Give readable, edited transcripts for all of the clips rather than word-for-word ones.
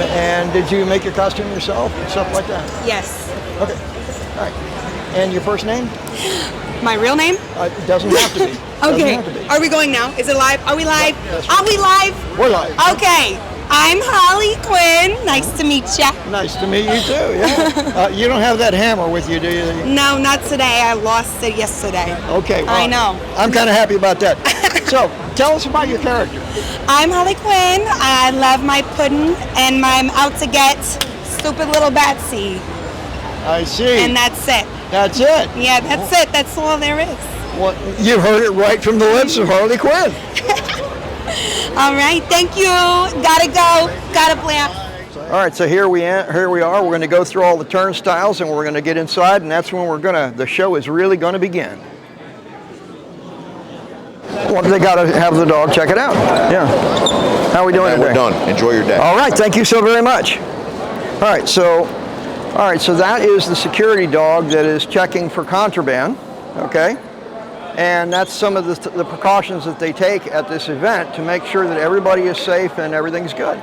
And did you make your costume yourself and stuff like that? Yes. Okay. All right. And your first name? My real name? It doesn't have to be. Okay. Have to be. Are we going now? Is it live? Are we live? Yes, Are we live? We're live. Okay. I'm Harleyquinn. Nice to meet you. Nice to meet you too. Yeah. You don't have that hammer with you, do you? No, not today. I lost it yesterday. Okay. Well, I know. I'm kind of happy about that. So, tell us about your character. I'm Harleyquinn. I love my pudding, and I'm out to get stupid little Batsy. I see. And that's it. That's it? Yeah, that's it. That's all there is. Well, you heard it right from the lips of Harleyquinn. All right, thank you. Gotta go. Gotta blast. All right, so here we are. We're going to go through all the turnstiles, and we're going to get inside, and that's when the show is really going to begin. Well, they got to have the dog check it out. Yeah. How are we doing today? We're done. Enjoy your day. All right, thank you so very much. All right, so that is the security dog that is checking for contraband. Okay. And that's some of the precautions that they take at this event to make sure that everybody is safe and everyth's good.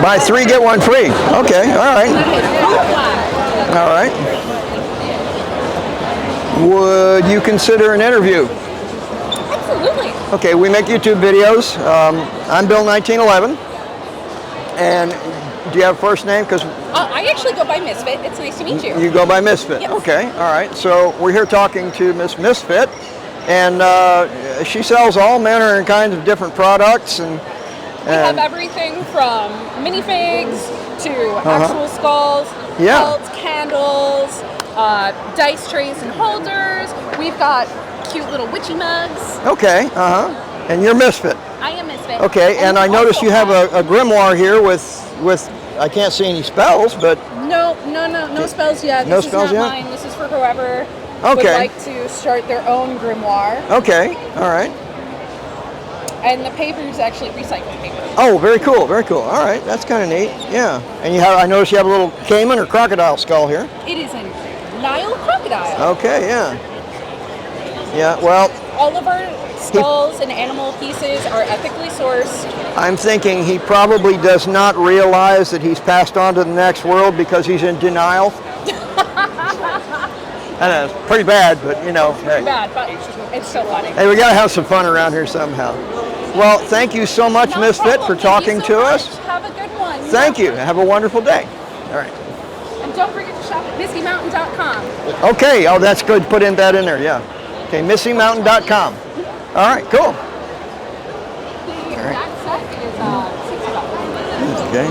Buy 3, get 1 free. Okay, all right. All right. Would you consider an interview? Absolutely. Okay, we make YouTube videos. I'm Bill 1911. And do you have a first name? Because I actually go by Misfit. It's nice to meet you. You go by Misfit. Yes. Okay, all right. So we're here talking to Miss Misfit, and she sells all manner and kinds of different products. And we have everything from minifigs to actual skulls, belts, candles, dice trays and holders. We've got cute little witchy mugs. Okay, and you're Misfit. I am Misfit. Okay, and I noticed you have a grimoire here with I can't see any spells, but no spells yet. No this spells is not yet? mine. This is for whoever would like to start their own grimoire. Okay, all right. And the paper is actually recycled paper. Oh, very cool, very cool. All right, that's kind of neat. Yeah, and I noticed you have a little caiman or crocodile skull here. It is a Nile crocodile. Okay, yeah. Yeah, well, all of our skulls and animal pieces are ethically sourced. I'm thinking he probably does not realize that he's passed on to the next world because he's in denial. I know, it's pretty bad, but you know. Pretty bad, but it's so funny. Hey, we gotta have some fun around here somehow. Well, thank you so much, Misfit, for talking to us. Have a good one. Thank you. Have a wonderful day. All right. And don't forget to shop at MissyMountain.com. Okay. Oh, that's good. Put that in there. Yeah. Okay. MissyMountain.com. All right. Cool. That set is $6. Okay.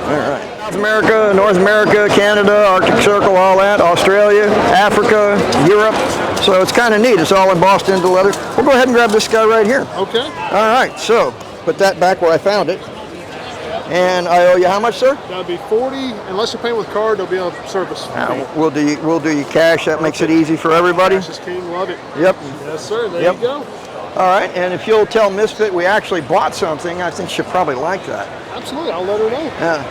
All right. South America, North America, Canada, Arctic Circle, all that, Australia, Africa, Europe. So it's kind of neat. It's all embossed into leather. We'll go ahead and grab this guy right here. Okay. All right. So put that back where I found it. And I owe you how much, sir? That'll be $40. Unless you're paying with card, there'll be a service fee. We'll do you cash. That makes it easy for everybody. Cash is king. Love it. Yep. Yes, sir. There you go. All right, and if you'll tell Misfit we actually bought something, I think she'll probably like that. Absolutely, I'll let her know. Yeah.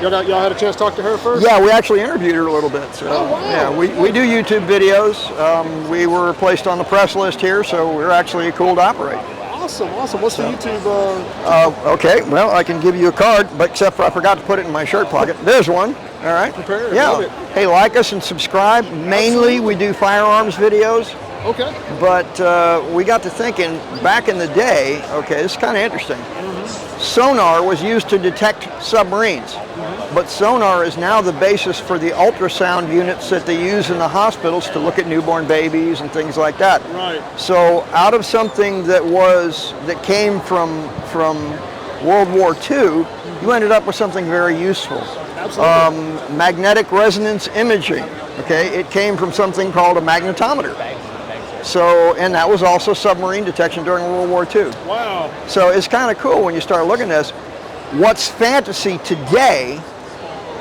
Y'all had a chance to talk to her first? Yeah, we actually interviewed her a little bit. So, oh, wow. Yeah, we do YouTube videos. We were placed on the press list here, so we're actually cool to operate. Awesome. What's the YouTube? Okay, well, I can give you a card, but except for I forgot to put it in my shirt pocket. There's one. All right. Prepared. Yeah. Love it. Hey, like us and subscribe. Mainly, we do firearms videos. Okay. But we got to thinking, back in the day, okay, this is kind of interesting. Sonar was used to detect submarines, but sonar is now the basis for the ultrasound units that they use in the hospitals to look at newborn babies and things like that. Right. So out of something that came from World War II, you ended up with something very useful. Absolutely. Magnetic resonance imaging. Okay, it came from something called a magnetometer. So, and that was also submarine detection during World War II. Wow. So it's kind of cool when you start looking at this. What's fantasy today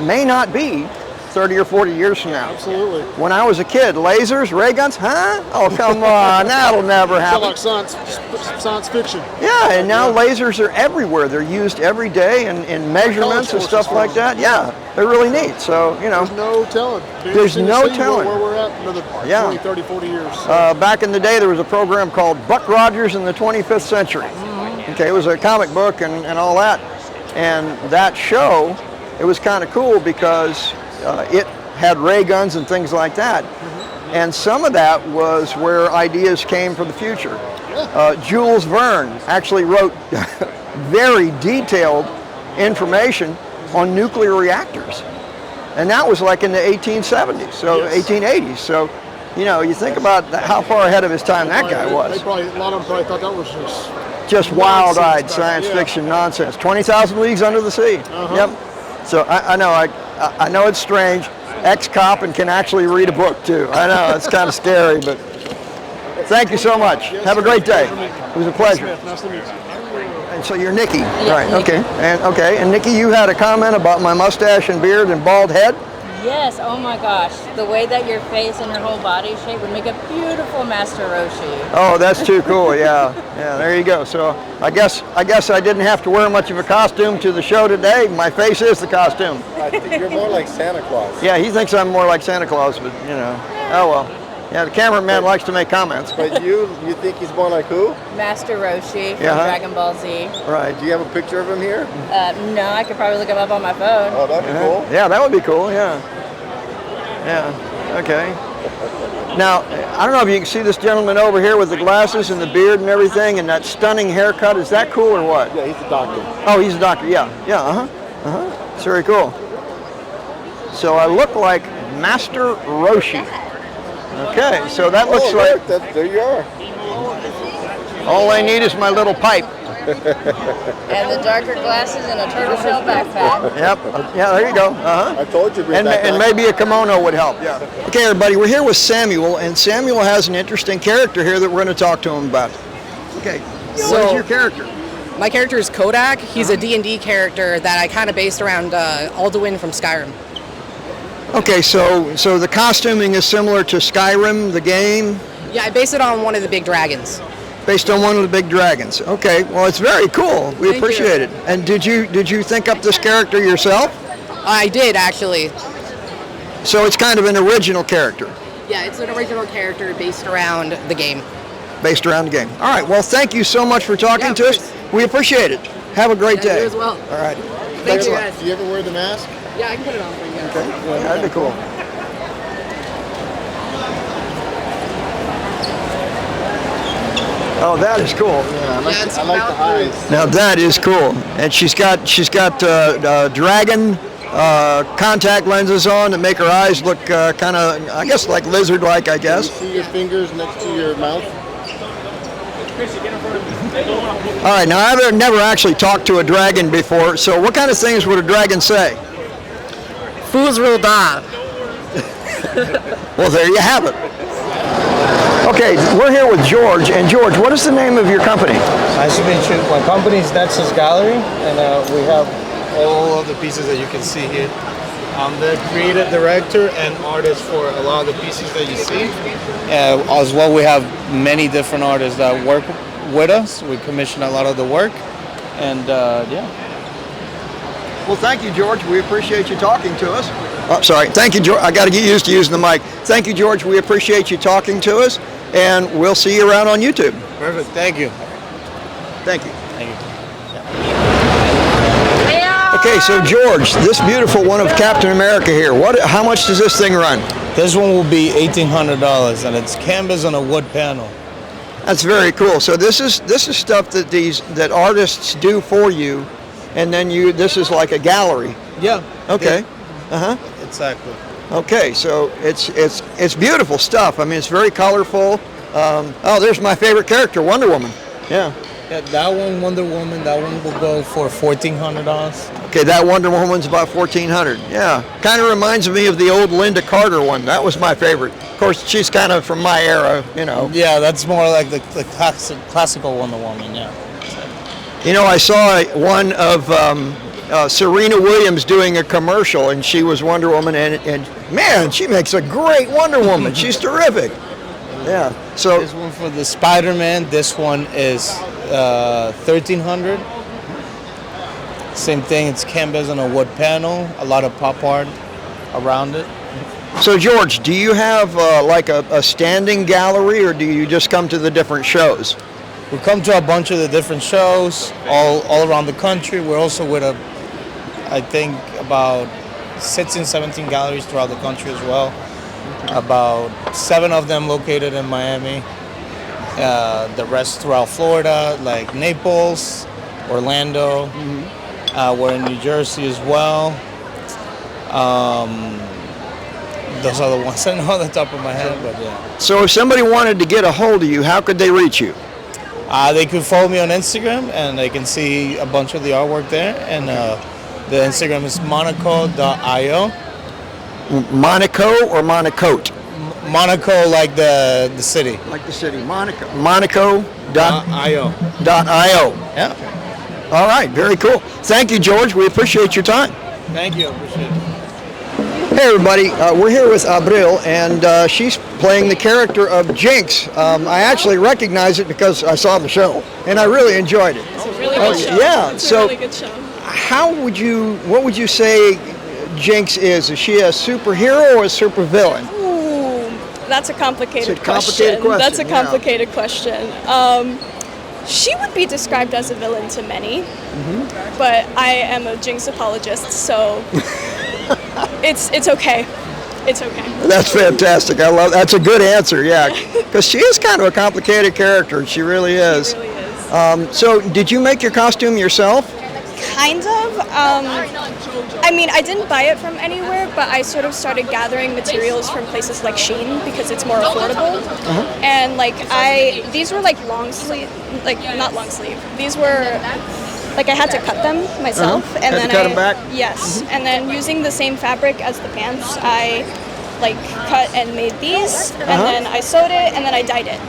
may not be 30 or 40 years from now. Absolutely. When I was a kid, lasers, ray guns, huh? Oh, come on, that'll never happen. Like science fiction. Yeah, and now lasers are everywhere. They're used every day in measurements and stuff like that. Yeah, they're really neat. So, you know. There's no telling. There's no telling. Where we're at another 20, 30, 40 years. Back in the day, there was a program called Buck Rogers in the 25th Century. Okay, it was a comic book and all that. And that show, it was kind of cool because it had ray guns and things like that. And some of that was where ideas came for the future. Jules Verne actually wrote very detailed information on nuclear reactors. And that was like in the 1870s, so 1880s. So, you know, you think about how far ahead of his time that guy was. A lot of them probably thought that was just wild-eyed science fiction nonsense. 20,000 Leagues Under the Sea. Yep. So I know it's strange. Ex-cop and can actually read a book too. I know it's kind of scary, but thank you so much. Have a great day. It was a pleasure. Nice to meet you. And so you're Nikki, Yeah, right? Nikki. Okay. And Nikki, you had a comment about my mustache and beard and bald head. Yes, oh my gosh. The way that your face and your whole body shape would make a beautiful Master Roshi. Oh, that's too cool. Yeah, there you go. So I guess I didn't have to wear much of a costume to the show today. My face is the costume. I think you're more like Santa Claus. Yeah, he thinks I'm more like Santa Claus, but you know. Oh well. Yeah, the cameraman likes to make comments. But you think he's more like who? Master Roshi from Yeah. Dragon Ball Z. Right. Do you have a picture of him here? No, I could probably look him up on my phone. Oh, that'd be cool. Yeah, that would be cool. Yeah. Okay. Now, I don't know if you can see this gentleman over here with the glasses and the beard and everything and that stunning haircut. Is that cool or what? Yeah, he's a doctor. Oh, he's a doctor. Yeah. It's very cool. So I look like Master Roshi. Okay, so that looks like There you are. all I need is my little pipe. And the darker glasses and a turtle shell backpack. Yep. Yeah, there you go. I told you. And maybe a kimono would help. Yeah. Okay, everybody, we're here with Samuel, and Samuel has an interesting character here that we're going to talk to him about. Okay. What is your character? My character is Kodak. He's a D&D character that I kind of based around Alduin from Skyrim. Okay, so the costuming is similar to Skyrim, the game? Yeah, I based it on one of the big dragons. Based on one of the big dragons. Okay, well, it's very cool. We Thank appreciate you. it. And did you think up this character yourself? I did, actually. So it's kind of an original character. Yeah, it's an original character based around the game. Based around the game. All right, well, thank you so much for talking to us. We appreciate it. Have a great day. You as well. All right. Thank you, a lot. guys. Do you ever wear the mask? Yeah, I can put it on for you guys. Okay, well, that'd be cool. Oh, that is cool. Yeah, it's I like the about eyes. Now that is cool. And she's got dragon contact lenses on that make her eyes look kind of, I guess, like lizard-like, I You guess. see your fingers next to your mouth? All right, now I've never actually talked to a dragon before, so what kind of things would a dragon say? Fools will die. Well, there you have it. Okay, we're here with George, and George, what is the name of your company? Nice to meet you. My company is Nexus Gallery, and we have all of the pieces that you can see here. I'm the creative director and artist for a lot of the pieces that you see. As well, we have many different artists that work with us. We commission a lot of the work, and yeah. Well, thank you, George. We appreciate you talking to us. Oh, sorry. Thank you, George. I got to get used to using the mic. Thank you, George. We appreciate you talking to us, and we'll see you around on YouTube. Perfect. Thank you. Thank you. Thank you. Okay, so George, this beautiful one of Captain America here. How much does this thing run? This one will be $1,800, and it's canvas on a wood panel. That's very cool. So this is stuff that artists do for you, and then this is like a gallery. Yeah. Okay. Exactly. Okay, so it's beautiful stuff. I mean, it's very colorful. Oh, there's my favorite character, Wonder Woman. Yeah. Yeah, that one, Wonder Woman, that one will go for $1,400. Okay, that Wonder Woman's about $1,400. Yeah, kind of reminds me of the old Linda Carter one. That was my favorite. Of course, she's kind of from my era, you know. Yeah, that's more like the classical Wonder Woman, yeah. You know, I saw one of Serena Williams doing a commercial, and she was Wonder Woman, and man, she makes a great Wonder Woman. She's terrific. Yeah. So This one for the Spider-Man, this one is $1,300. Same thing, it's canvas on a wood panel, a lot of pop art around it. So George, do you have like a standing gallery, or do you just come to the different shows? We come to a bunch of the different shows all around the country. We're also with I think about 16, 17 galleries throughout the country as well. About 7 of them located in Miami. The rest throughout Florida, like Naples, Orlando. We're in New Jersey as well. Those are the ones I know on the top of my head, but yeah. So if somebody wanted to get a hold of you, how could they reach you? They could follow me on Instagram, and they can see a bunch of the artwork there. And the Instagram is monaco.io. Monaco or Monacote? Monaco, like the city. Like the city, Monaco. Monaco.io. Yeah. All right, very cool. Thank you, George. We appreciate your time. Thank you. Appreciate it. Hey, everybody. We're here with Abril, and she's playing the character of Jinx. I actually recognize it because I saw the show, and I really enjoyed it. It's a really good show. Yeah. It's So a really good show. what would you say Jinx is? Is she a superhero or a supervillain? Ooh, that's a complicated It's a complicated question, That's a yeah. complicated question. She would be described as a villain to many, but I am a Jinx apologist, so it's okay. It's okay. That's fantastic. I love. That's a good answer. Yeah, because she is kind of a complicated character. She really is. She really is. So, did you make your costume yourself? Kind of. I mean, I didn't buy it from anywhere, but I sort of started gathering materials from places like Shein because it's more affordable. And like these were like long sleeve, like not long sleeve. These were like I had to cut them myself, and Had to then cut them back? Yes, and then using the same fabric as the pants, I like cut and made these, and then I sewed it, and then I dyed it.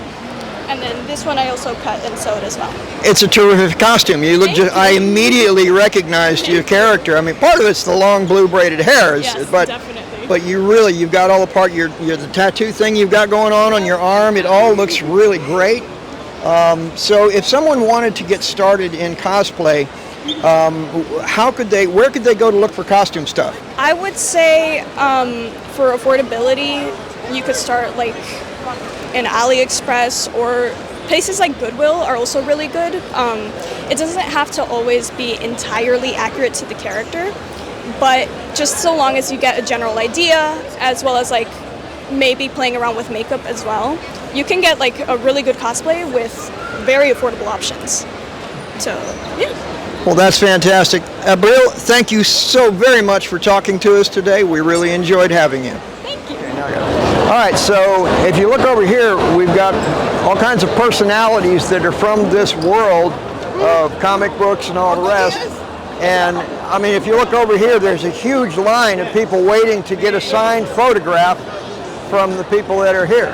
And then this one I also cut and sewed as well. It's a terrific costume. You look. I immediately recognized your character. I mean, part of it's the long blue braided hairs, Yes, but definitely. but you've got all the part. Your the tattoo thing you've got going on your arm. It all looks really great. So if someone wanted to get started in cosplay, where could they go to look for costume stuff? I would say for affordability, you could start like in AliExpress, or places like Goodwill are also really good. It doesn't have to always be entirely accurate to the character, but just so long as you get a general idea, as well as like maybe playing around with makeup as well, you can get like a really good cosplay with very affordable options. So, yeah. Well, that's fantastic. Abril, thank you so very much for talking to us today. We really enjoyed having you. Thank you. All right, so if you look over here, we've got all kinds of personalities that are from this world of comic books and all the rest. And I mean, if you look over here, there's a huge line of people waiting to get a signed photograph from the people that are here.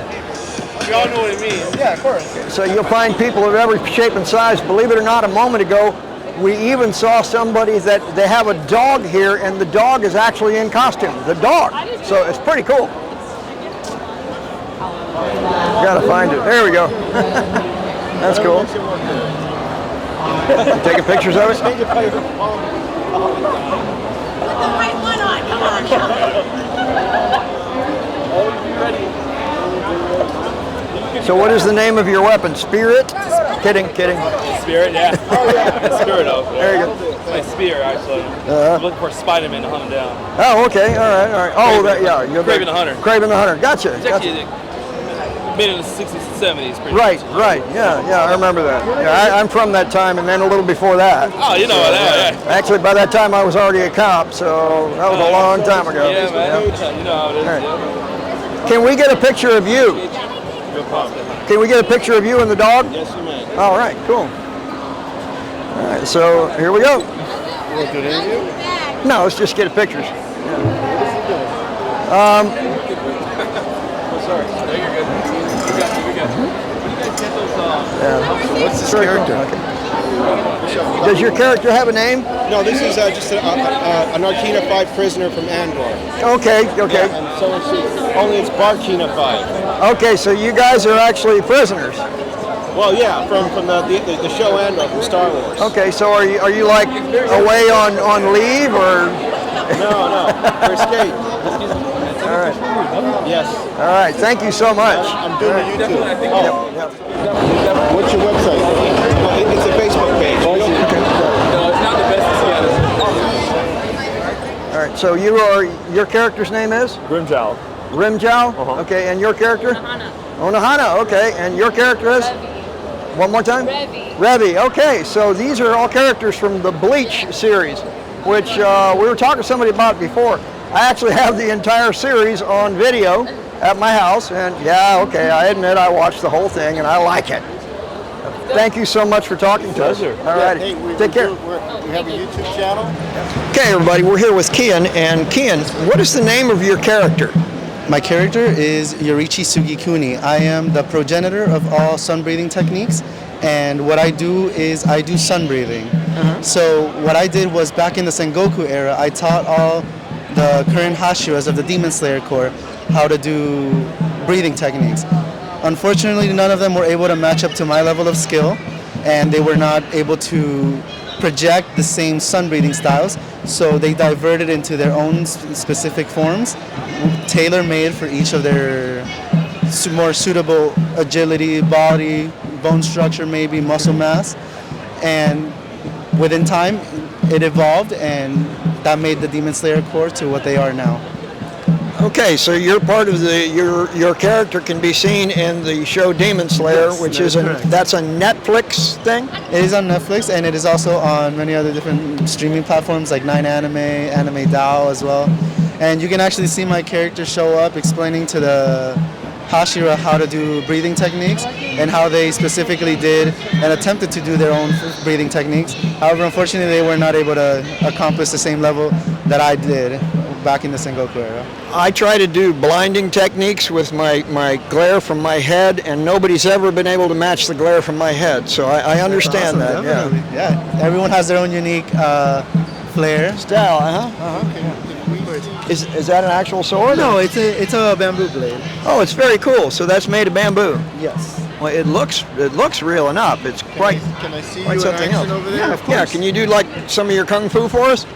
We all know what it means. Yeah, of course. So you'll find people of every shape and size. Believe it or not, a moment ago, we even saw somebody that they have a dog here, and the dog is actually in costume. The dog. So it's pretty cool. Gotta find it. There we go. That's cool. You taking pictures of it? So what is the name of your weapon? Spirit? Kidding. Spirit, yeah. Oh, yeah. Spirit of. There you go. My spear, actually. I'm looking for Spider-Man to hunt him down. Oh, okay. All right. Oh, you're Craven the Hunter. Craven the Hunter. Gotcha. It's actually made in the 60s and 70s. Pretty Right. much. Yeah, I remember that. Yeah, I'm from that time, and then a little before that. Oh, you know that, yeah. Actually, by that time, I was already a cop, so that was a long time ago. Yeah, man. You know how it is. All right. Yeah. Can we get a picture of you? Can we get a picture of you and the dog? Yes, you may. All right, cool. All right, so here we go. You want to do an interview? No, let's just get pictures. Sorry. No, you're good. We got you. When you guys get those, What's this character? Okay. Does your character have a name? No, this is just an Arcana 5 prisoner from Andor. Okay. Yeah, and so is she. Only it's Barkina 5. Okay, so you guys are actually prisoners. Well, yeah, from the show Andor from Star Wars. Okay, so are you like away on leave or? No, for escape. All right. Yes. All right. Thank you so much. I'm doing the YouTube. Yep. What's your website? So your character's name is? Grimjow. Rimjow? Okay, and your character? Onahana, okay. And your character is? Revi. One more time? Revi, okay. So these are all characters from the Bleach series, which we were talking to somebody about before. I actually have the entire series on video at my house, and yeah, okay, I admit I watched the whole thing, and I like it. Thank you so much for talking to us. All right, take care. We have a YouTube channel. Okay, everybody, we're here with Kian, and Kian, what is the name of your character? My character is Yorichi Sugikuni. I am the progenitor of all sunbathing techniques, and what I do is I do sunbathing. So what I did was back in the Sengoku era, I taught all the current Hashiras of the Demon Slayer Corps how to do breathing techniques. Unfortunately, none of them were able to match up to my level of skill, and they were not able to project the same sunbathing styles, so they diverted into their own specific forms, tailor-made for each of their more suitable agility, body, bone structure, maybe muscle mass, and within time it evolved, and that made the Demon Slayer Corps to what they are now. Okay, so you're part of your character can be seen in the show Demon Slayer, Yes, which that is is that's a Netflix thing? It is on Netflix, and it is also on many other different streaming platforms like 9anime, Anime DAO as well. And you can actually see my character show up explaining to the Hashira how to do breathing techniques and how they specifically did and attempted to do their own breathing techniques. However, unfortunately, they were not able to accomplish the same level that I did back in the Sengoku era. I try to do blinding techniques with my glare from my head, and nobody's ever been able to match the glare from my head. So I understand Awesome, that. definitely. Yeah, everyone has their own unique flair. Style, Is that an actual sword? No, it's a bamboo blade. Oh, it's very cool. So that's made of bamboo. Yes. Well, it looks real enough. It's quite Can I see quite you in something action else. over there? Yeah, of course. Yeah, can you do like some of your kung fu for us?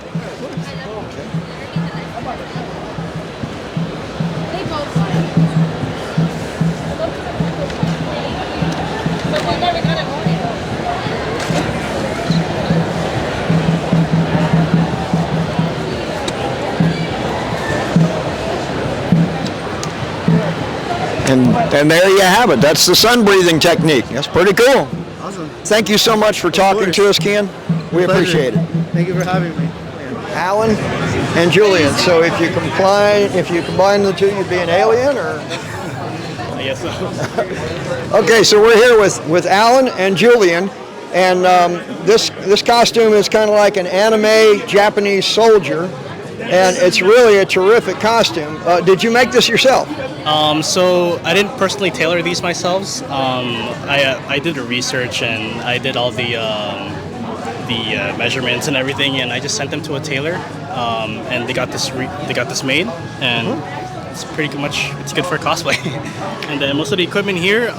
And there you have it. That's the sun breathing technique. That's pretty cool. Awesome. Thank you so much for talking to us, Ken. We Pleasure. appreciate it. Thank you for having me. Alan and Julian. So if you combine the two, you'd be an alien, or? I guess so. Okay, so we're here with Alan and Julian, and this costume is kind of like an anime Japanese soldier, and it's really a terrific costume. Did you make this yourself? So I didn't personally tailor these myself. I did the research and I did all the measurements and everything, and I just sent them to a tailor, and they got this made, and it's pretty much it's good for cosplay. And then most of the equipment here,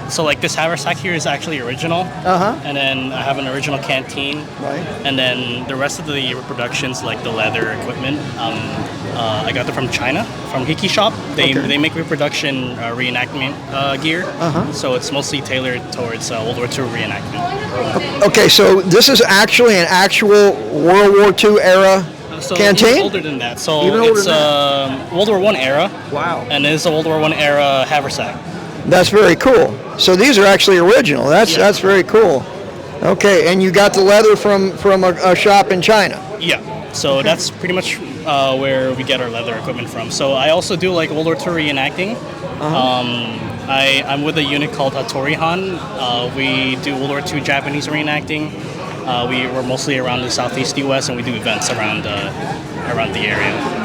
so like this haversack here is actually original, and then I have an original canteen, Right. and then the rest of the reproductions, like the leather equipment, I got them from China, from Hiki Shop. They make reproduction reenactment gear, so it's mostly tailored towards World War II reenactment. Okay, so this is actually an actual World War II era So canteen? even older than that. So Even older it's than World War I era. Wow. And it's a World War I era haversack. That's very cool. So these are actually original. That's very cool. Okay, and you got the leather from a shop in China. Yeah. So that's pretty much where we get our leather equipment from. So I also do like World War II reenacting. I'm with a unit called Torihan. We do World War II Japanese reenacting. We're mostly around the southeast U.S. and we do events around the area.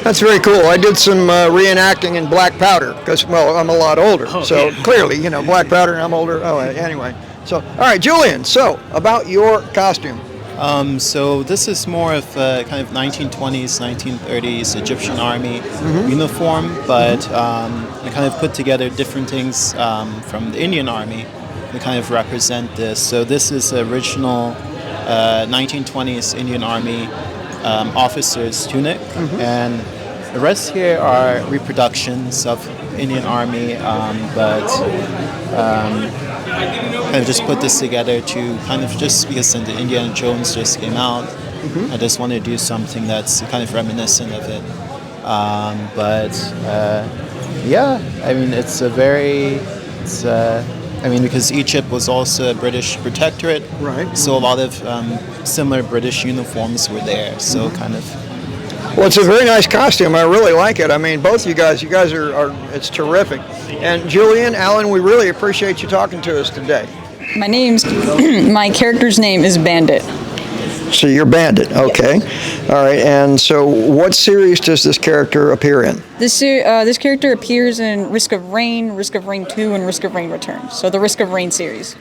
That's very cool. I did some reenacting in black powder because, well, I'm a lot older. So clearly, black powder and I'm older. Oh, anyway. So, all right, Julian, so about your costume. So this is more of a kind of 1920s, 1930s Egyptian army uniform, but we kind of put together different things from the Indian army to kind of represent this. So this is original 1920s Indian army officer's tunic, and the rest here are reproductions of Indian army, but kind of just put this together to kind of just because the Indiana Jones just came out, I just want to do something that's kind of reminiscent of it. Yeah, I mean, because Egypt was also a British protectorate, right? So a lot of similar British uniforms were there. So kind of. Well, it's a very nice costume. I really like it. I mean, both you guys are it's terrific. And Julian, Alan, we really appreciate you talking to us today. My character's name is Bandit. So you're Bandit, okay. All right, and so what series does this character appear in? This character appears in Risk of Rain 2, and Risk of Rain Returns. So the Risk of Rain series.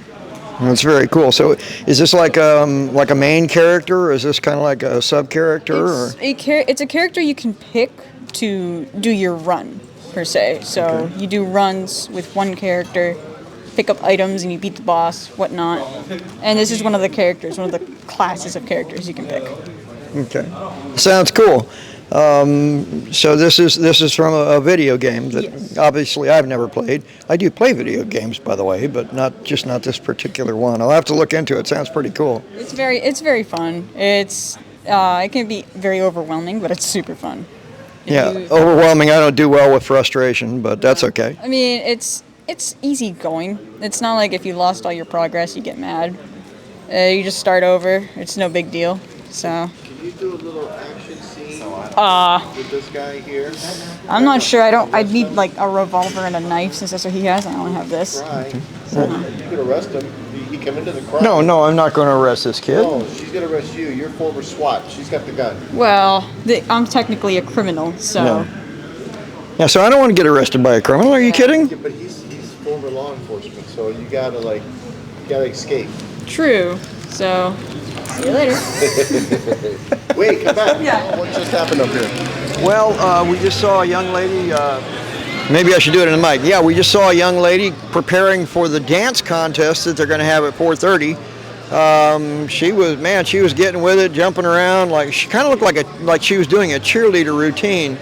That's very cool. So is this like a main character, or is this kind of like a sub-character? It's a character you can pick to do your run, per se. So you do runs with one character, pick up items, and you beat the boss, whatnot. And this is one of the characters, one of the classes of characters you can pick. Okay, sounds cool. So this is from a video game that obviously I've never played. I do play video games, by the way, but not this particular one. I'll have to look into it. Sounds pretty cool. It's very fun. It can be very overwhelming, but it's super fun. Overwhelming. I don't do well with frustration, but that's okay. I mean, it's easy going. It's not like if you lost all your progress, you get mad. You just start over. It's no big deal. So. Can you do a little action scene with this guy here? I'm not sure. I'd need like a revolver and a knife since that's what he has. I only have this. So. You could arrest him. He come into the crowd. No, I'm not going to arrest this kid. No, she's going to arrest you. You're former SWAT. She's got the gun. Well, I'm technically a criminal, so. No. Yeah, so I don't want to get arrested by a criminal. Are you kidding? Yeah, but he's former law enforcement, so you gotta escape. True. So, see you later. Wait, come back. Yeah. What just happened up here? Well, we just saw a young lady. Maybe I should do it in the mic. Yeah, we just saw a young lady preparing for the dance contest that they're going to have at 4:30. She was getting with it, jumping around. Like she kind of looked like she was doing a cheerleader routine.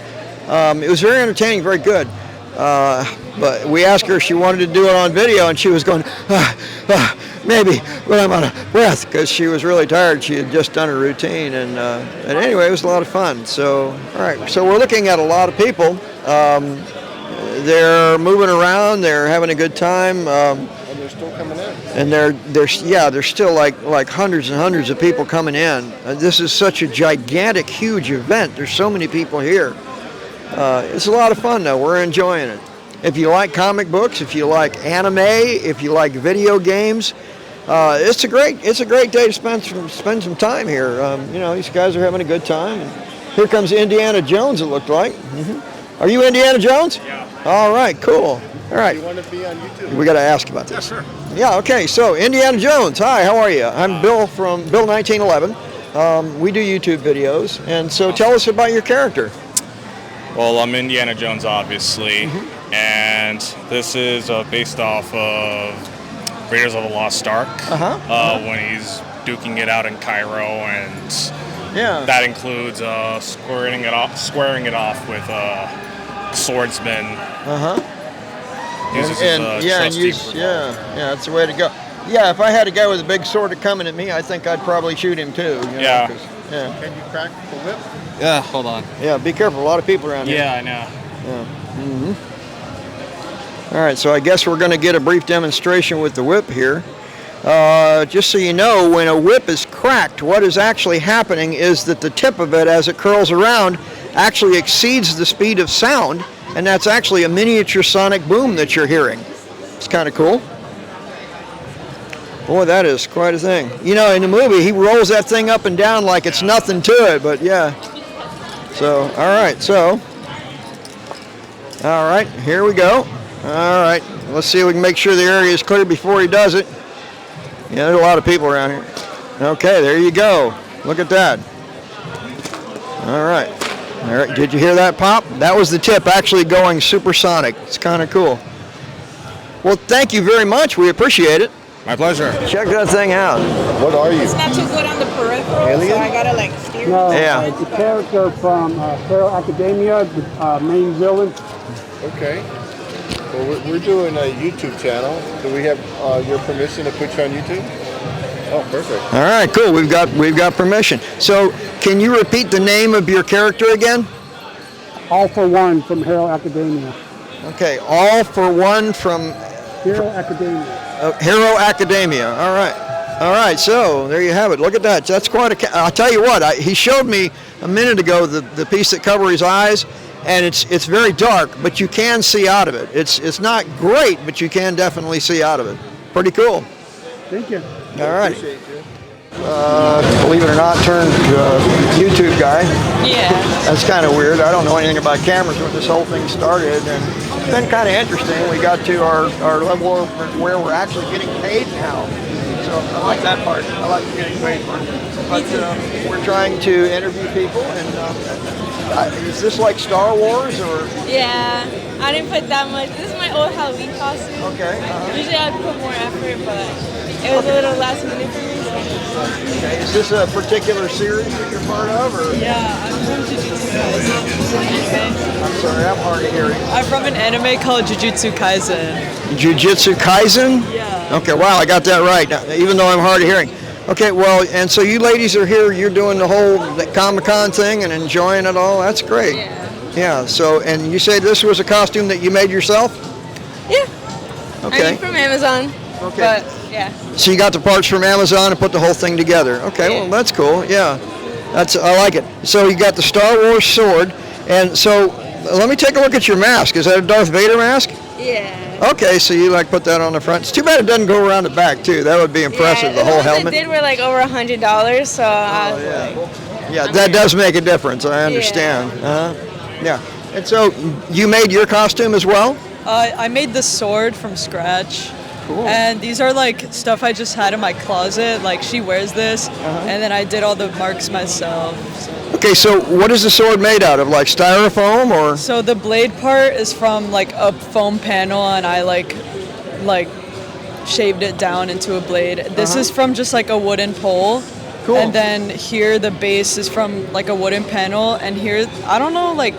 It was very entertaining, very good. But we asked her if she wanted to do it on video, and she was going, maybe, but I'm out of breath, because she was really tired. She had just done her routine, and anyway, it was a lot of fun. So, all right, so we're looking at a lot of people. They're moving around. They're having a good time. And they're still coming in. And there's still like hundreds and hundreds of people coming in. This is such a gigantic, huge event. There's so many people here. It's a lot of fun, though. We're enjoying it. If you like comic books, if you like anime, if you like video games, it's a great day to spend some time here. These guys are having a good time. And here comes Indiana Jones, it looked like. Mm-hmm. Are you Indiana Jones? Yeah. All right, cool. All right. Do you want to be on YouTube? We got to ask about this. Yeah, sure. Yeah, okay. So, Indiana Jones. Hi, how are you? I'm Bill from Bill 1911. We do YouTube videos. And so tell us about your character. Well, I'm Indiana Jones, obviously. Mm-hmm. And this is based off of Raiders of the Lost Ark. When he's duking it out in Cairo, and that includes squaring it off with swordsman. That's the way to go. Yeah, if I had a guy with a big sword coming at me, I think I'd probably shoot him too. Yeah. Can you crack the whip? Yeah, hold on. Yeah, be careful. A lot of people around here. Yeah, I know. Yeah. Mm-hmm. All right, so I guess we're going to get a brief demonstration with the whip here. Just so you know, when a whip is cracked, what is actually happening is that the tip of it, as it curls around, actually exceeds the speed of sound, and that's actually a miniature sonic boom that you're hearing. It's kind of cool. Boy, that is quite a thing. You know, in the movie, he rolls that thing up and down like it's nothing to it, but yeah. So, all right, here we go. All right, let's see if we can make sure the area is clear before he does it. Yeah, there's a lot of people around here. Okay, there you go. Look at that. All right. All right, did you hear that pop? That was the tip actually going supersonic. It's kind of cool. Well, thank you very much. We appreciate it. My pleasure. Check that thing out. What are you? It's not too good on the peripheral, Alien? so I gotta like steer. No, Yeah. It's a character from Hero Academia, the main villain. Okay. Well, we're doing a YouTube channel. Do we have your permission to put you on YouTube? Oh, perfect. All right, cool. We've got permission. So, can you repeat the name of your character again? All for One from Hero Academia. Okay, All for One from Hero Academia. Hero Academia. All right. All right, so there you have it. Look at that. That's quite a... I'll tell you what, he showed me a minute ago the piece that covers his eyes, and it's very dark, but you can see out of it. It's not great, but you can definitely see out of it. Pretty cool. Thank you. All right. Believe it or not, turned YouTube guy. Yeah. That's kind of weird. I don't know anything about cameras when this whole thing started, and it's been kind of interesting. We got to our level where we're actually getting paid now. So I like that part. I like the getting paid part. But we're trying to interview people, and is this like Star Wars or? Yeah, I didn't put that much. This is my old Halloween costume. Okay. Usually I put more effort, but it was a little last minute for me. Okay. Is this a particular series that you're part of, or? Yeah, I'm from Jujutsu Kaisen. I'm sorry, I'm hard of hearing. I'm from an anime called Jujutsu Kaisen. Jujutsu Kaisen? Yeah. Okay, wow, I got that right, even though I'm hard of hearing. Okay, well, and so you ladies are here, you're doing the whole Comic-Con thing and enjoying it all. That's great. Yeah, so, and you say this was a costume that you made yourself? Yeah. Okay. I'm from Amazon. Okay. But, yeah. So you got the parts from Amazon and put the whole thing together. Okay, well, that's cool, yeah. I like it. So you got the Star Wars sword, and so let me take a look at your mask. Is that a Darth Vader mask? Yeah. Okay, so you like put that on the front. It's too bad it doesn't go around the back too. That would be impressive, the whole helmet. They did were like over $100, so Yeah, that does make a difference. I understand. Yeah. And so you made your costume as well? I made the sword from scratch. Cool. And these are like stuff I just had in my closet. Like she wears this, and then I did all the marks myself. Okay, so what is the sword made out of? Like styrofoam or? So the blade part is from like a foam panel, and I like shaved it down into a blade. This is from just like a wooden pole. Cool. And then here the base is from like a wooden panel, and here I don't know like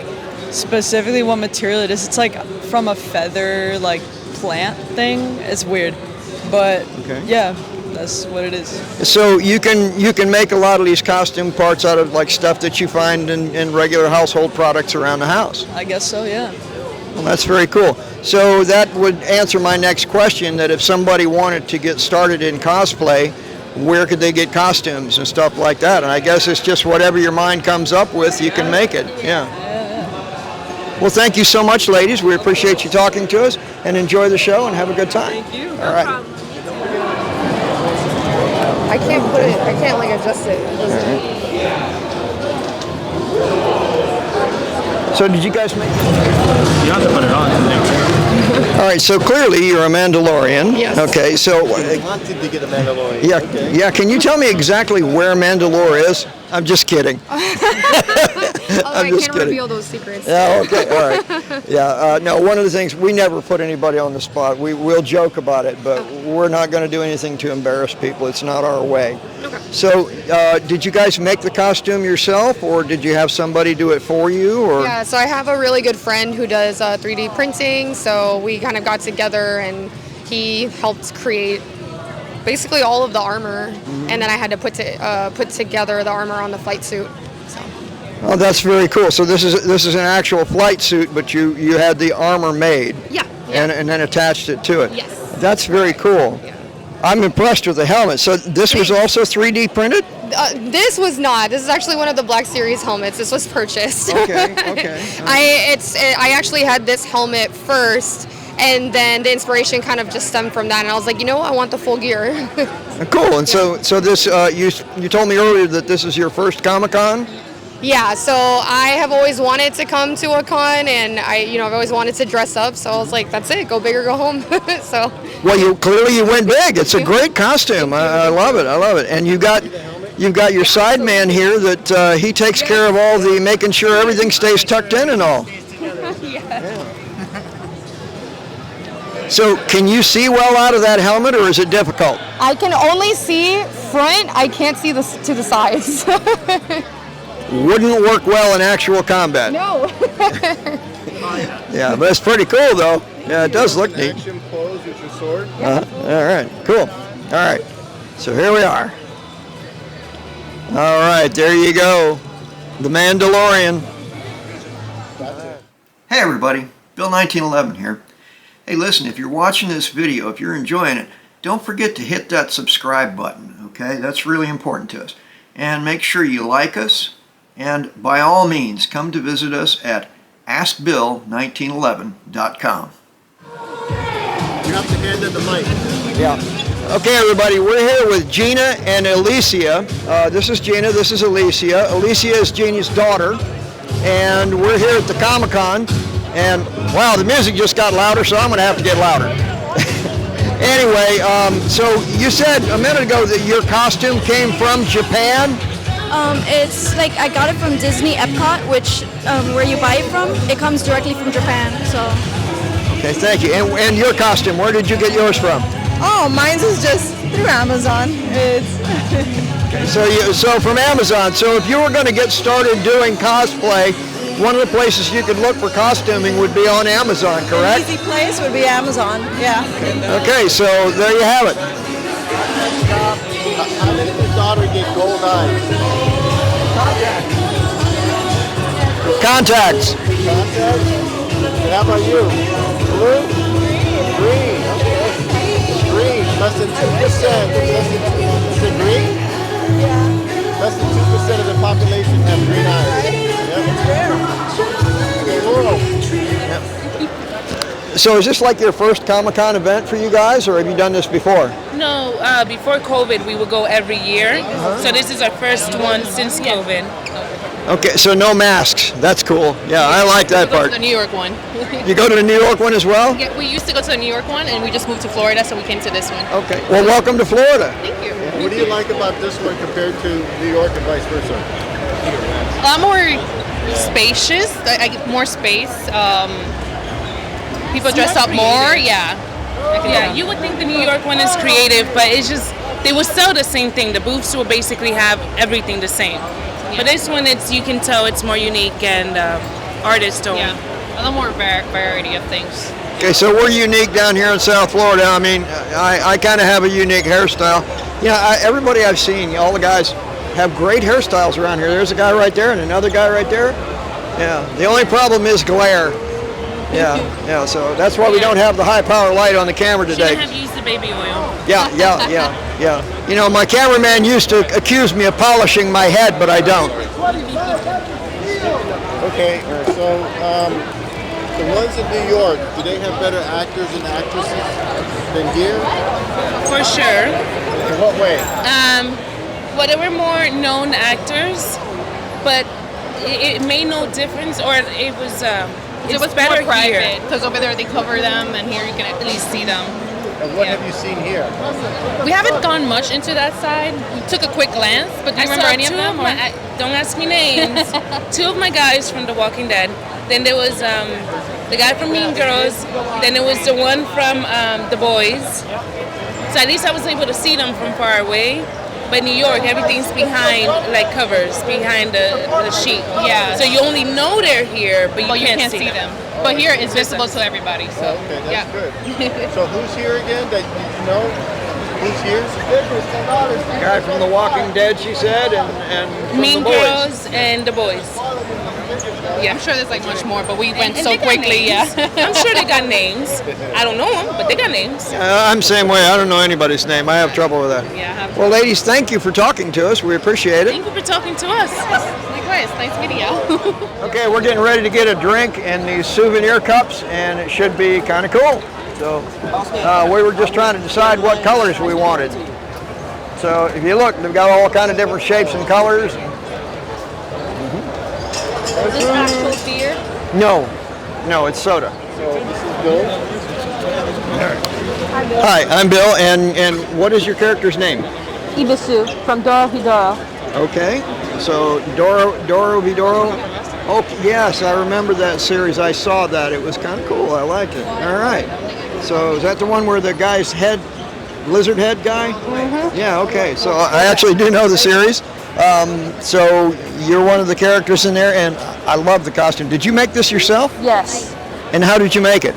specifically what material it is. It's like from a feather like plant thing. It's weird, but yeah, that's what it is. So you can make a lot of these costume parts out of like stuff that you find in regular household products around the house. I guess so, yeah. Well, that's very cool. So that would answer my next question, that if somebody wanted to get started in cosplay, where could they get costumes and stuff like that? And I guess it's just whatever your mind comes up with, you can make it. Yeah. Well, thank you so much, ladies. We appreciate you talking to us, and enjoy the show and have a good time. Thank you. All right. I can't put it, I can't like adjust it. So did you guys make it? You have to put it on. All right, so clearly you're a Mandalorian. Yes. Okay, so... I wanted to get a Mandalorian. Yeah, Okay. yeah. Can you tell me exactly where Mandalore is? I'm just kidding. I just can't kidding. reveal those secrets. Yeah, okay, all right. Yeah, no, one of the things, we never put anybody on the spot. We'll joke about it, but we're not going to do anything to embarrass people. It's not our way. Okay. So, did you guys make the costume yourself, or did you have somebody do it for you? Or? Yeah, so I have a really good friend who does 3D printing, so we kind of got together and he helped create basically all of the armor, and then I had to put together the armor on the flight suit. Oh, that's very cool. So this is an actual flight suit, but you had the armor made. Yeah. And then attached it to it. Yes. That's very cool. Yeah. I'm impressed with the helmet. So this was also 3D printed? This was not. This is actually one of the Black Series helmets. This was purchased. Okay. I actually had this helmet first, and then the inspiration kind of just stemmed from that. And I was like, you know what? I want the full gear. Cool. And so this you told me earlier that this is your first Comic-Con? Yeah, so I have always wanted to come to a con, and I've always wanted to dress up. So I was like, that's it, go big or go home. So. Well, you went big. It's a great costume. I love it. I love it. And you've got your side man here that he takes care of all the making sure everything stays tucked in and all. Yeah. So can you see well out of that helmet, or is it difficult? I can only see front. I can't see to the sides. Wouldn't work well in actual combat. No. Yeah, but it's pretty cool though. Yeah, it does look neat. Action close with your sword. All right, cool. All right. So here we are. All right, there you go. The Mandalorian. Hey everybody, Bill 1911 here. Hey listen, if you're watching this video, if you're enjoying it, don't forget to hit that subscribe button, okay? That's really important to us. And make sure you like us, and by all means, come to visit us at askbill1911.com. You have to hand in the mic. Yeah. Okay, everybody, we're here with Gina and Alicia. This is Gina, this is Alicia. Alicia is Gina's daughter, and we're here at the Comic-Con. And wow, the music just got louder, so I'm going to have to get louder. Anyway, so you said a minute ago that your costume came from Japan? It's like I got it from Disney Epcot, which where you buy it from, it comes directly from Japan. So. Okay, thank you. And your costume, where did you get yours from? Oh, mine's is just through Amazon. It's So from Amazon. So if you were going to get started doing cosplay, one of the places you could look for costuming would be on Amazon, correct? An easy place would be Amazon. Yeah. Okay, so there you have it. How did your daughter get gold eyes? Contacts. Contacts? And how about you? Blue? Green. Okay. Green. Less than 2%. Is it green? Yeah. Less than 2% of the population have green eyes. So is this like your first Comic-Con event for you guys, or have you done this before? No, before COVID we would go every year. So this is our first one since COVID. Okay, so no masks. That's cool. Yeah, I like that We go part. to the New York one. You go to the New York one as well? Yeah, we used to go to the New York one, and we just moved to Florida, so we came to this one. Okay. Well, welcome to Florida. Thank you. What do you like about this one compared to New York and vice versa? A lot more spacious. I get more space. People dress up more. Yeah. Yeah, you would think the New York one is creative, but it's just, they would sell the same thing. The booths will basically have everything the same. But this one, you can tell it's more unique and artist owned. Yeah, a lot more variety of things. Okay, so we're unique down here in South Florida. I mean, I kind of have a unique hairstyle. Yeah, everybody I've seen, all the guys have great hairstyles around here. There's a guy right there and another guy right there. Yeah, the only problem is glare. Yeah, so that's why we don't have the high power light on the camera today. Shouldn't have used the baby oil. Yeah. You know, my cameraman used to accuse me of polishing my head, but I don't. Okay, so the ones in New York, do they have better actors and actresses than here? For sure. In what way? Well, there were more known actors, but it made no difference, or it was. It was better more here. private because over there they cover them, and here you can at least see them. And what have you seen here? We haven't gone much into that side. We took a quick glance, but do you remember any of them? Don't ask me names. Two of my guys from The Walking Dead. Then there was the guy from Mean Girls. Then there was the one from The Boys. So at least I was able to see them from far away. But New York, everything's behind like covers, behind the sheet. Yeah. So you only know they're here, but you can't see them. But here it's visible to everybody. So okay, that's good. So who's here again? That you know? Who's here? The guy from The Walking Dead, she said, and from Mean The Boys. Girls and The Boys. Yeah, I'm sure there's like much more, but we went And so they got quickly. names. Yeah. I'm sure they got names. I don't know them, but they got names. I'm the same way. I don't know anybody's name. I have trouble with that. Yeah. Well, ladies, thank you for talking to us. We appreciate it. Thank you for talking to us. Likewise, nice video. Okay, we're getting ready to get a drink in these souvenir cups, and it should be kind of cool. So we were just trying to decide what colors we wanted. So if you look, they've got all kind of different shapes and colors. Is this actual beer? No, it's soda. So this is Bill. Hi, I'm Bill, and what is your character's name? Ibisu from Doro Hidoro. Okay, so Doro Vidoro. Oh, yes, I remember that series. I saw that. It was kind of cool. I liked it. All right. So is that the one where the guy's head, lizard head guy? Mm-hmm. Yeah, okay. So I actually do know the series. So you're one of the characters in there, and I love the costume. Did you make this yourself? Yes. And how did you make it?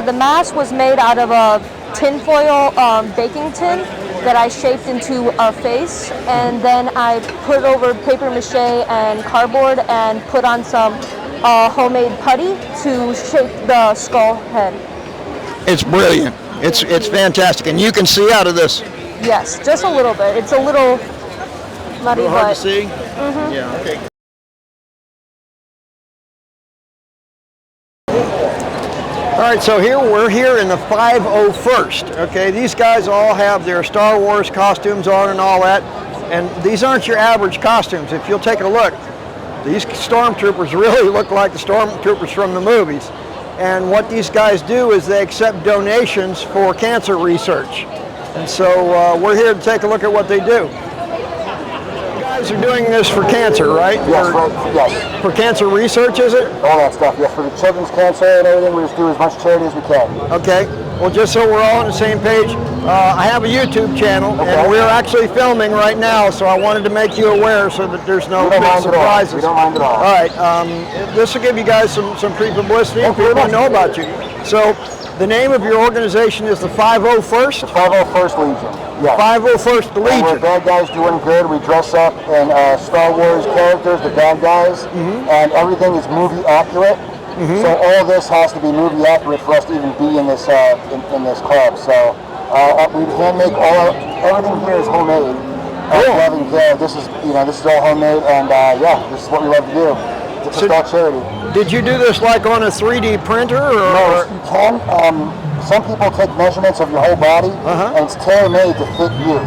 The mask was made out of a tinfoil baking tin, that I shaped into a face, and then I put over paper mache and cardboard and put on some homemade putty to shape the skull head. It's brilliant. It's fantastic, and you can see out of this. Yes, just a little bit. It's a little muddy, A little hard but to see. Yeah. Okay. All right, so we're here in the 501st. Okay, these guys all have their Star Wars costumes on and all that, and these aren't your average costumes. If you'll take a look, these stormtroopers really look like the stormtroopers from the movies. And what these guys do is they accept donations for cancer research. And so we're here to take a look at what they do. You guys are doing this for cancer, right? Yes, yes. For cancer research, is it? All that stuff, yes. For the children's cancer and everything, we just do as much charity as we can. Okay. Well, just so we're all on the same page, I have a YouTube channel, and we're actually filming right now, so I wanted to make you aware so that there's no big surprises. We don't mind at all. All right. This will give you guys some free publicity and people to know about you. So, the name of your organization is the 501st? The 501st Legion. Yeah. 501st Legion. And we're bad guys doing good. We dress up in Star Wars characters, the bad guys, and everything is movie accurate. So all this has to be movie accurate for us to even be in this in this club. So we hand make everything here is homemade. Love and care. This is this is all homemade, and yeah, this is what we love to do. It's just all charity. Did you do this like on a 3D printer, or? No, you can. Some people take measurements of your whole body, and it's tailor-made to fit you.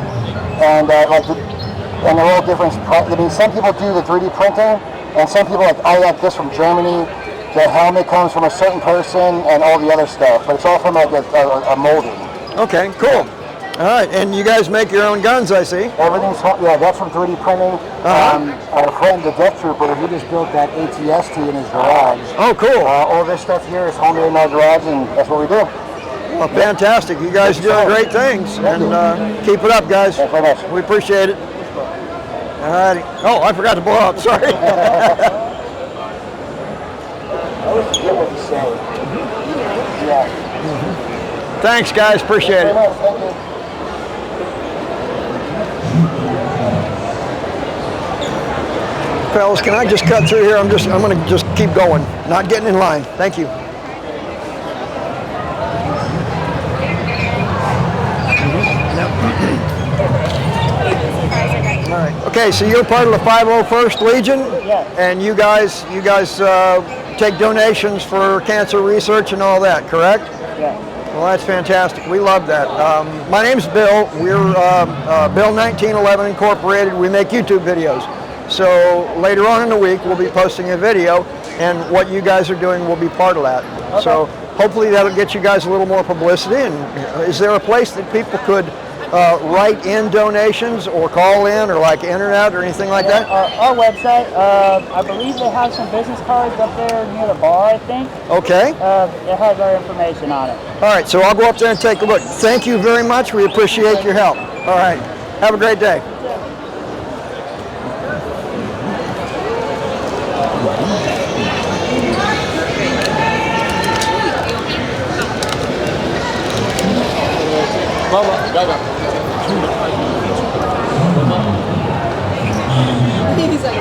And and they're all different. I mean, some people do the 3D printing, and some people I like this from Germany. The helmet comes from a certain person, and all the other stuff, but it's all from like a molding. Okay, cool. All right, and you guys make your own guns, I see. Everything's that's from 3D printing. Our friend, the Death Trooper, he just built that ATST in his garage. Oh, cool. All this stuff here is homemade in our garage, and that's what we do. Well, fantastic. You guys are doing great things, and keep it up, guys. Thanks very much. We appreciate it. All righty. Oh, I forgot to blow up. Sorry. I always forget what to say. Yeah. Thanks, guys. Appreciate it. Thank you. Fellas, can I just cut through here? I'm going to just keep going, not getting in line. Thank you. All right. Okay, so you're part of the 501st Legion, and you guys take donations for cancer research and all that, correct? Yeah. Well, that's fantastic. We love that. My name's Bill. We're Bill 1911 Incorporated. We make YouTube videos. So later on in the week, we'll be posting a video, and what you guys are doing will be part of that. Okay. So hopefully that'll get you guys a little more publicity. And is there a place that people could write in donations or call in or like internet or anything like that? Our website, I believe they have some business cards up there near the bar, I think. Okay. It has our information on it. All right, so I'll go up there and take a look. Thank you very much. We appreciate your help. All right. Have a great day. He's like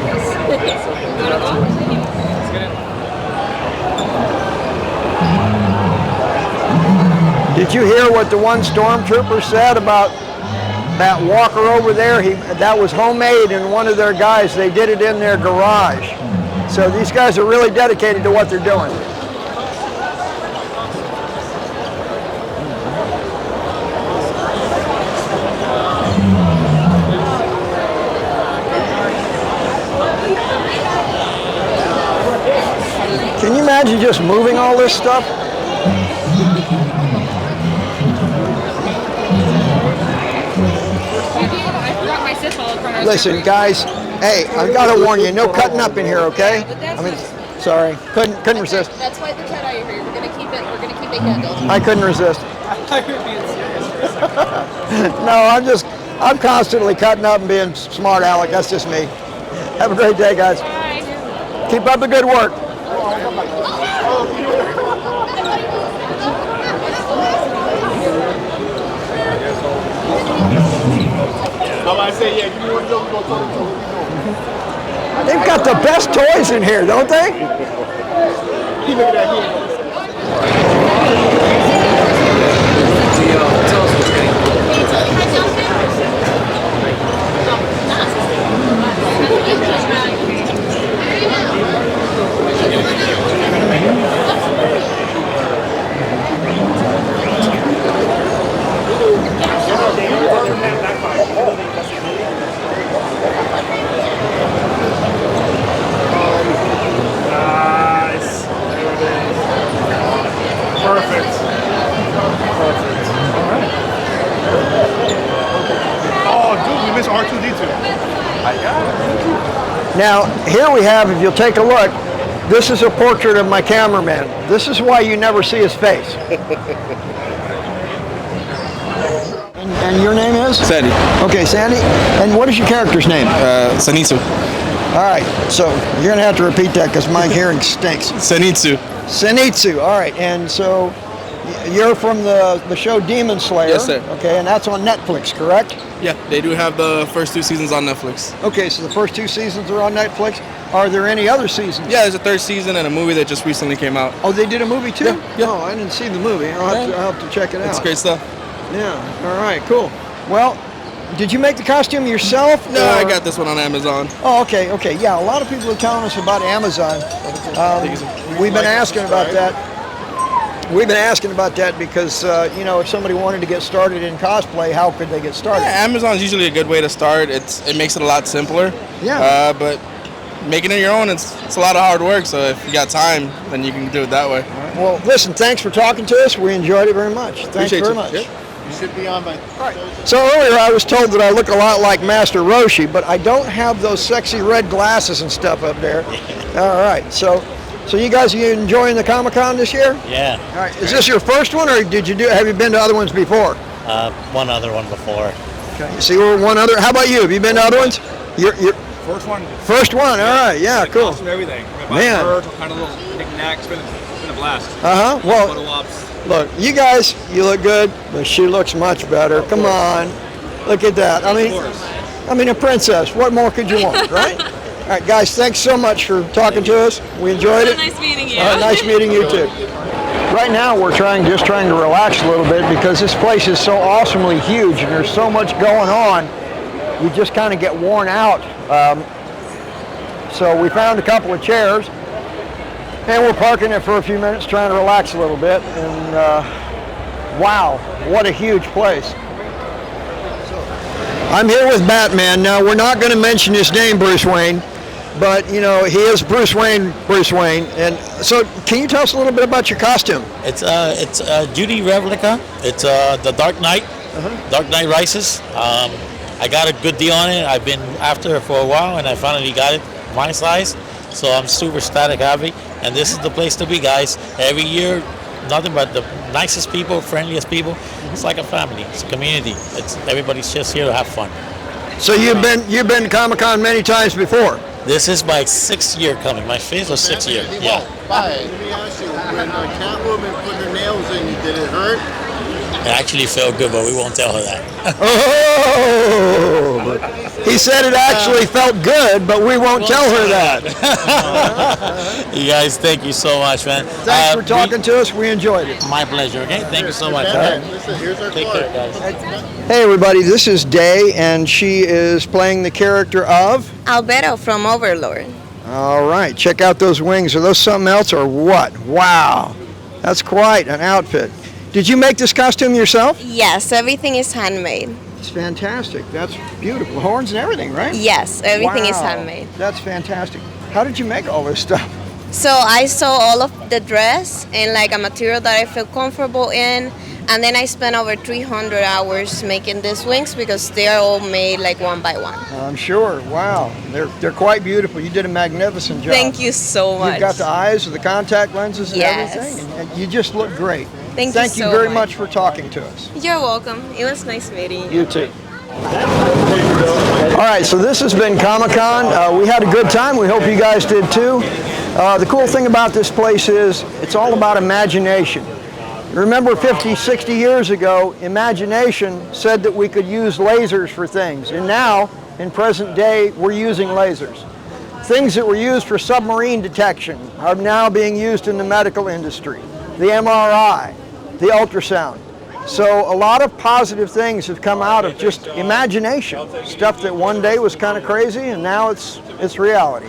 Did you hear what the one stormtrooper said about that walker over there? That was homemade, and one of their guys, they did it in their garage. So these guys are really dedicated to what they're doing. Can you imagine just moving all this stuff? Listen, guys, hey, I've got to warn you, no cutting up in here, okay? I mean, sorry, couldn't resist. That's why the Jedi are here. We're gonna keep it handled. I couldn't resist. I thought you were being serious. No, I'm constantly cutting up and being smart, Alec. That's just me. Have a great day, guys. Bye. Keep up the good work. I say, yeah, give me one of those, we go toe-to-toe. They've got the best toys in here, don't they? Look at that here. Nice. There it is. Perfect. Perfect. All right. Oh, dude, we missed R2D2. I got it. Now, here we have, if you'll take a look, this is a portrait of my cameraman. This is why you never see his face. And your name is? Sandy. Okay, Sandy. And what is your character's name? Sanitsu. All right, so you're going to have to repeat that because my hearing stinks. Sanitsu. Sanitsu, all right. And so you're from the show Demon Slayer. Yes, sir. Okay, and that's on Netflix, correct? Yeah, they do have the first 2 seasons on Netflix. Okay, so the first 2 seasons are on Netflix. Are there any other seasons? Yeah, there's a 3rd season and a movie that just recently came out. Oh, they did a movie too? Yeah. Oh, I didn't see the movie. I'll have to check it out. It's great stuff. Yeah, all right, cool. Well, did you make the costume yourself? No, I got this one on Amazon. Oh, okay. Yeah, a lot of people are telling us about Amazon. We've been asking about that. We've been asking about that because, if somebody wanted to get started in cosplay, how could they get started? Yeah, Amazon's usually a good way to start. It makes it a lot simpler. Yeah. But making it your own, it's a lot of hard work. So if you got time, then you can do it that way. Well, listen, thanks for talking to us. We enjoyed it very much. Thanks very much. You should be on my... So earlier I was told that I look a lot like Master Roshi, but I don't have those sexy red glasses and stuff up there. All right, so you guys, are you enjoying the Comic-Con this year? Yeah. All right, is this your first one, or have you been to other ones before? One other one before. Okay. See, one other. How about you? Have you been to other ones? You're First one. first one. All right, yeah, cool. Everything. Man. Kind of little knickknacks. It's been a blast. Well, Photo ops. look, you guys, you look good, but she looks much better. Come on, look at that. I mean, a princess. What more could you want, right? All right, guys, thanks so much for talking to us. We enjoyed it. Nice meeting you. Nice meeting you too. Right now, we're just trying to relax a little bit because this place is so awesomely huge and there's so much going on. We just kind of get worn out. So we found a couple of chairs and we're parking it for a few minutes, trying to relax a little bit. And wow, what a huge place. I'm here with Batman. Now, we're not going to mention his name, Bruce Wayne, but, he is Bruce Wayne. And so, can you tell us a little bit about your costume? It's a Judy replica. It's the Dark Knight. Dark Knight Rises. I got a good deal on it. I've been after it for a while, and I finally got it my size. So I'm super static happy. And this is the place to be, guys. Every year, nothing but the nicest people, friendliest people. It's like a family. It's a community. Everybody's just here to have fun. So you've been to Comic-Con many times before? This is my 6th year coming. My 5th or 6th year. Yeah. Let me ask you, when Catwoman put her nails in you, did it hurt? It actually felt good, but we won't tell her that. Oh! He said it actually felt good, but we won't tell her that. You guys, thank you so much, man. Thanks for talking to us. We enjoyed it. My pleasure. Okay, thank you so much. Listen, here's our Take care, guys. Hey, everybody. This is Day, and she is playing the character of Albedo from Overlord. All right. Check out those wings. Are those something else or what? Wow. That's quite an outfit. Did you make this costume yourself? Yes, everything is handmade. It's fantastic. That's beautiful. Horns and everything, right? Yes, everything is Wow. handmade. That's fantastic. How did you make all this stuff? So I sew all of the dress in like a material that I feel comfortable in, and then I spent over 300 hours making these wings because they are all made like one by one. I'm sure. Wow. They're quite beautiful. You did a magnificent job. Thank you so much. You've got the eyes with the contact lenses and Yes. everything. And you just look great. Thank Thank you you so very much. much for talking to us. You're welcome. It was nice meeting you. You too. All right, so this has been Comic-Con. We had a good time. We hope you guys did too. The cool thing about this place is it's all about imagination. Remember 50, 60 years ago, imagination said that we could use lasers for things. And now, in present day, we're using lasers. Things that were used for submarine detection are now being used in the medical industry. The MRI, the ultrasound. So a lot of positive things have come out of just imagination. Stuff that one day was kind of crazy and now it's reality.